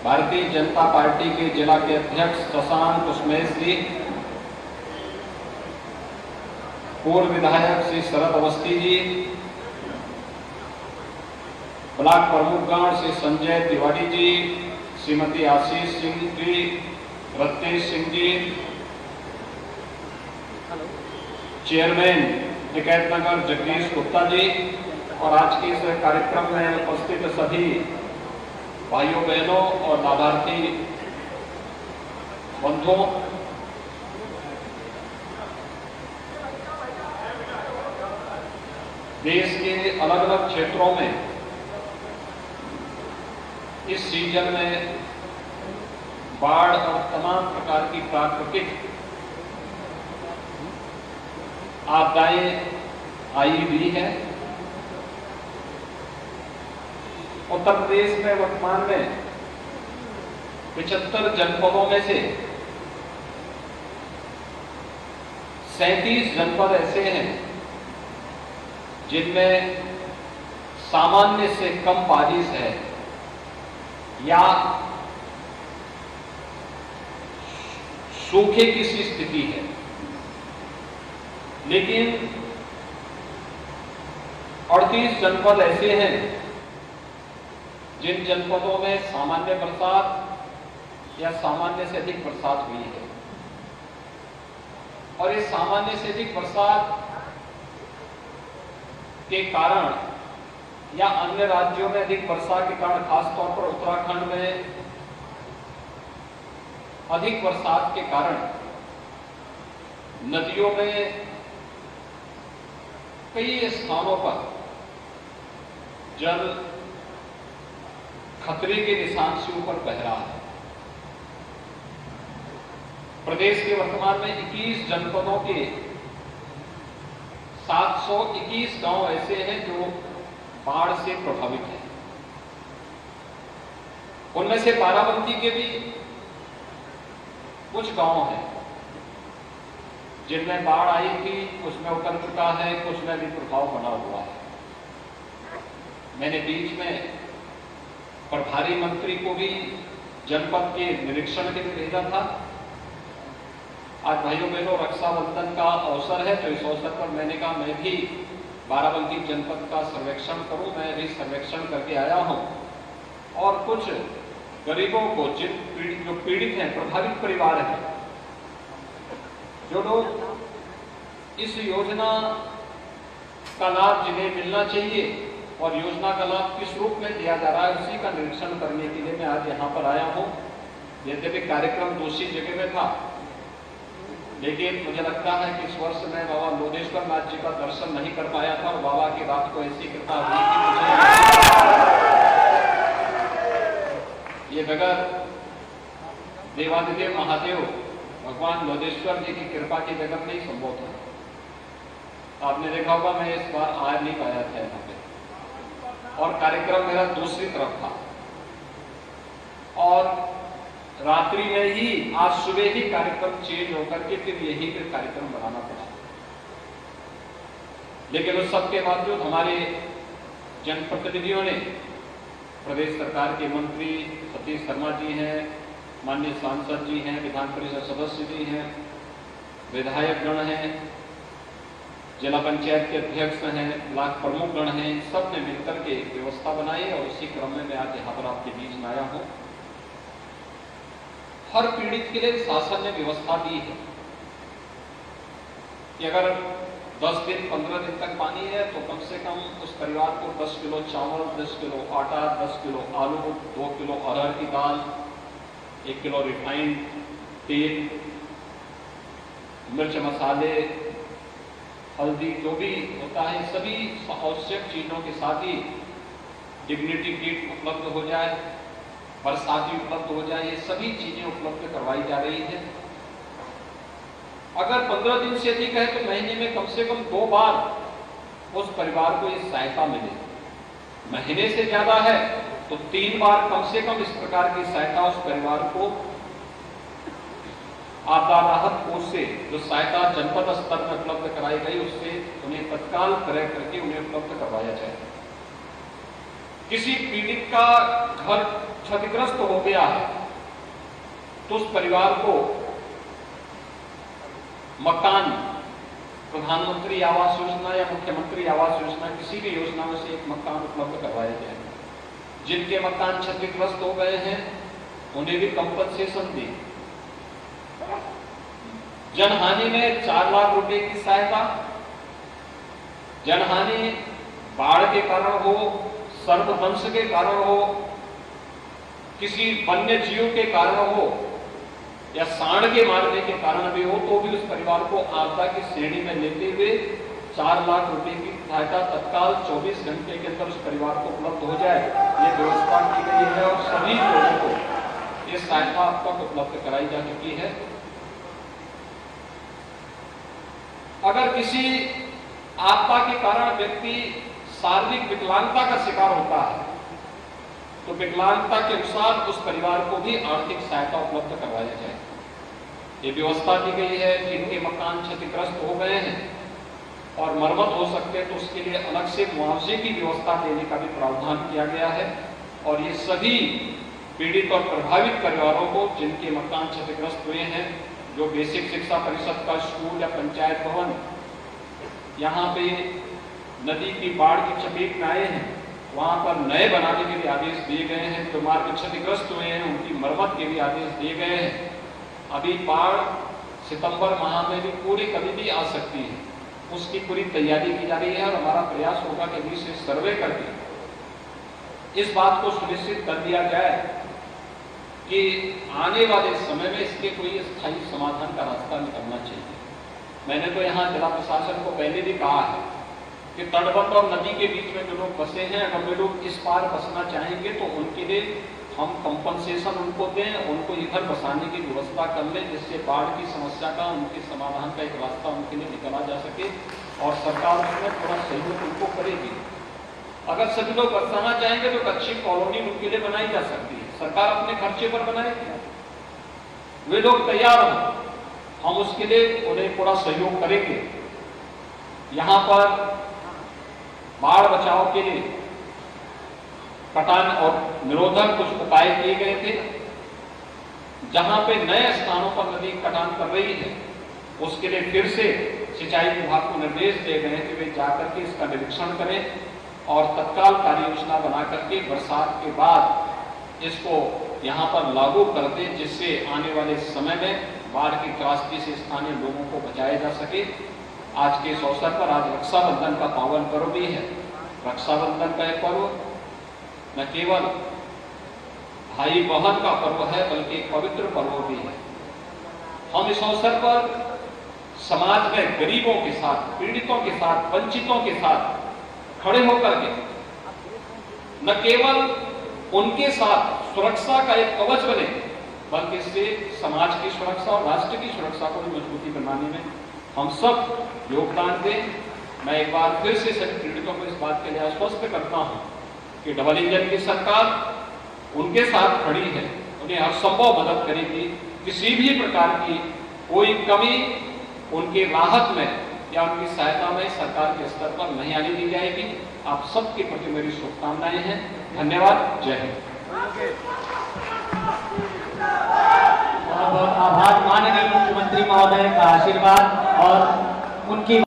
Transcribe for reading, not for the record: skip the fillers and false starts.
Bharatiya Janata party के जिला के अध्यक्ष शशांक उस्मेश जी, पूर्व विधायक श्री शरद अवस्थी जी, ब्लॉक प्रमुखगण श्री संजय तिवारी जी, श्रीमती आशीष सिंह जी, रत्नेश सिंह जी, चेयरमैन निकेतनगर जगदीश गुप्ता जी और आज के इस कार्यक्रम में उपस्थित सभी भाइयों बहनों और लाभार्थी बंधुओं, देश के अलग अलग क्षेत्रों में इस सीजन में बाढ़ और तमाम प्रकार की प्राकृतिक आपदाएं आई हुई है। उत्तर प्रदेश में वर्तमान में 75 जनपदों में से 37 जनपद ऐसे हैं जिनमें सामान्य से कम बारिश है या सूखे की सी स्थिति है, लेकिन 38 जनपद ऐसे हैं जिन जनपदों में सामान्य बरसात या सामान्य से अधिक बरसात हुई है। और इस सामान्य से अधिक बरसात के कारण या अन्य राज्यों में अधिक वर्षा के कारण, खासतौर पर उत्तराखंड में अधिक बरसात के कारण नदियों में कई स्थानों पर जल खतरे के निशान से ऊपर बह रहा है। प्रदेश के वर्तमान में 21 जनपदों के 721 गांव ऐसे हैं जो बाढ़ से प्रभावित हैं। उनमें से बाराबंकी के भी कुछ गांव हैं जिनमें बाढ़ आई थी, कुछ में उतर चुका है, कुछ में भी प्रभाव बना हुआ है। मैंने बीच में प्रभारी मंत्री को भी जनपद के निरीक्षण के लिए भेजा था। आज भाइयों बहनों रक्षाबंधन का अवसर है, तो इस अवसर पर मैंने कहा मैं भी बाराबंकी जनपद का सर्वेक्षण करूं। मैं भी सर्वेक्षण करके आया हूं और कुछ गरीबों को, जो पीड़ित हैं, प्रभावित परिवार हैं, जो लोग इस योजना का लाभ जिन्हें मिलना चाहिए और योजना का लाभ किस रूप में दिया जा रहा है, उसी का निरीक्षण करने के लिए मैं आज यहाँ पर आया हूँ। यद्यपि कार्यक्रम दूसरी जगह में था, लेकिन मुझे लगता है कि इस वर्ष मैं बाबा लोदेश्वर नाथ जी का दर्शन नहीं कर पाया था और बाबा की रात को ऐसी कृपा हुई कि मुझे ये बगैर देवादिदेव महादेव भगवान लोदेश्वर जी की कृपा के बगैर नहीं संभव था। आपने देखा होगा मैं इस बार आ नहीं पाया था यहाँ पे, और कार्यक्रम मेरा दूसरी तरफ था और रात्रि में ही, आज सुबह ही कार्यक्रम चेंज होकर के फिर यही फिर कार्यक्रम बनाना पड़ा। लेकिन उस सब के बावजूद हमारे जनप्रतिनिधियों ने, प्रदेश सरकार के मंत्री सतीश शर्मा जी हैं, माननीय सांसद जी हैं, विधान परिषद सदस्य जी हैं, विधायक गण हैं, जिला पंचायत के अध्यक्ष हैं, ब्लॉक प्रमुख गण हैं, सब ने मिलकर के व्यवस्था बनाई और उसी क्रम में मैं आज यहाँ पर आपके बीच में आया हूँ। हर पीड़ित के लिए शासन ने व्यवस्था दी है कि अगर 10 दिन 15 दिन तक पानी है तो कम से कम उस परिवार को 10 किलो चावल, 10 किलो आटा, 10 किलो आलू, 2 किलो अरहर की दाल, 1 किलो रिफाइंड तेल, मिर्च मसाले, हल्दी, जो भी होता है, सभी आवश्यक चीजों के साथ ही डिग्निटी किट उपलब्ध हो जाए, बरसाती उपलब्ध हो जाए, ये सभी चीजें उपलब्ध करवाई जा रही है। अगर 15 दिन से अधिक है तो महीने में कम से कम 2 बार उस परिवार को इस सहायता मिले। महीने से ज्यादा है तो 3 बार कम से कम इस प्रकार की सहायता उस परिवार को आपदा राहत कोष से जो सहायता जनपद स्तर में उपलब्ध कराई गई, उससे उन्हें तत्काल क्रय करके उन्हें उपलब्ध करवाया जाए। किसी पीड़ित का घर क्षतिग्रस्त हो गया है तो उस परिवार को मकान, प्रधानमंत्री आवास योजना या मुख्यमंत्री आवास योजना, किसी भी योजना में से एक मकान उपलब्ध करवाया जाएगा। जिनके मकान क्षतिग्रस्त हो गए हैं उन्हें भी कंपनसेशन दी। जनहानि में 4 लाख रुपए की सहायता, जनहानि बाढ़ के कारण हो, सर्पदंश के कारण हो, किसी वन्य जीव के कारण हो या सांड के मारने के कारण भी हो, तो भी उस परिवार को आपदा की श्रेणी में लेते हुए 4 लाख रुपए की सहायता तत्काल 24 घंटे के अंदर उस परिवार को उपलब्ध हो जाए, ये व्यवस्था की गई है और सभी लोगों को ये सहायता अब तक उपलब्ध कराई जा चुकी है। अगर किसी आपदा के कारण व्यक्ति शारीरिक विकलांगता का शिकार होता है तो विकलांगता के अनुसार उस परिवार को भी आर्थिक सहायता उपलब्ध करवाया जाए। ये व्यवस्था दी गई है। जिनके मकान क्षतिग्रस्त हो गए हैं और मरम्मत हो सकते हैं तो उसके लिए अलग से मुआवजे की व्यवस्था देने का भी प्रावधान किया गया है। और ये सभी पीड़ित और प्रभावित परिवारों को जिनके मकान क्षतिग्रस्त हुए हैं, जो बेसिक शिक्षा परिषद का स्कूल या पंचायत भवन यहाँ पे नदी की बाढ़ की चपेट में आए हैं, वहां पर नए बनाने के भी आदेश दिए गए हैं। जो मार्ग क्षतिग्रस्त हुए हैं उनकी मरम्मत के भी आदेश दिए गए हैं। अभी बाढ़ सितंबर माह में भी पूरी कभी भी आ सकती है, उसकी पूरी तैयारी की जा रही है और हमारा प्रयास होगा कि अभी से सर्वे करके इस बात को सुनिश्चित कर दिया जाए कि आने वाले समय में इसके कोई स्थायी समाधान का रास्ता निकलना चाहिए। मैंने तो यहाँ जिला प्रशासन को पहले भी कहा है कि तटबंध और नदी के बीच में जो लोग बसे हैं, अगर वे लोग इस पार बसना चाहेंगे तो उनके लिए हम कंपनसेशन उनको दें, उनको इधर बसाने की व्यवस्था कर लें, जिससे बाढ़ की समस्या का, उनके समाधान का एक रास्ता उनके लिए निकाला जा सके और सरकार उसमें थोड़ा सहयोग उनको करेगी। अगर सभी लोग बसाना चाहेंगे तो एक अच्छी कॉलोनी उनके लिए बनाई जा सकती है, सरकार अपने खर्चे पर बनाएगी। वे लोग तैयार हों, हम उसके लिए उन्हें पूरा सहयोग करेंगे। यहाँ पर बाढ़ बचाव के लिए कटान और निरोधक कुछ उपाय किए गए थे। जहां पे नए स्थानों पर नदी कटान कर रही है उसके लिए फिर से सिंचाई विभाग को निर्देश दिए गए कि वे जाकर के इसका निरीक्षण करें और तत्काल कार्य योजना बना करके बरसात के बाद इसको यहाँ पर लागू कर दें, जिससे आने वाले समय में बाढ़ की त्रासदी से स्थानीय लोगों को बचाया जा सके। आज के इस अवसर पर आज रक्षाबंधन का पावन पर्व भी है। रक्षाबंधन का एक पर्व न केवल भाई बहन का पर्व है बल्कि एक पवित्र पर्व भी है। हम इस अवसर पर समाज में गरीबों के साथ, पीड़ितों के साथ, वंचितों के साथ खड़े होकर के न केवल उनके साथ सुरक्षा का एक कवच बने बल्कि इससे समाज की सुरक्षा और राष्ट्र की सुरक्षा को भी मजबूती बनाने में हम सब योगदान दें। मैं एक बार फिर से सभी पीड़ितों को इस बात के लिए आश्वस्त करता हूं कि डबल इंजन की सरकार उनके साथ खड़ी है, उन्हें हर संभव मदद करेगी। किसी भी प्रकार की कोई कमी उनकी राहत में या उनकी सहायता में सरकार के स्तर पर नहीं आने दी जाएगी। आप सबके प्रति मेरी शुभकामनाएं हैं। धन्यवाद। जय हिंद। बहुत बहुत आभार माननीय मुख्यमंत्री महोदय का आशीर्वाद और उनकी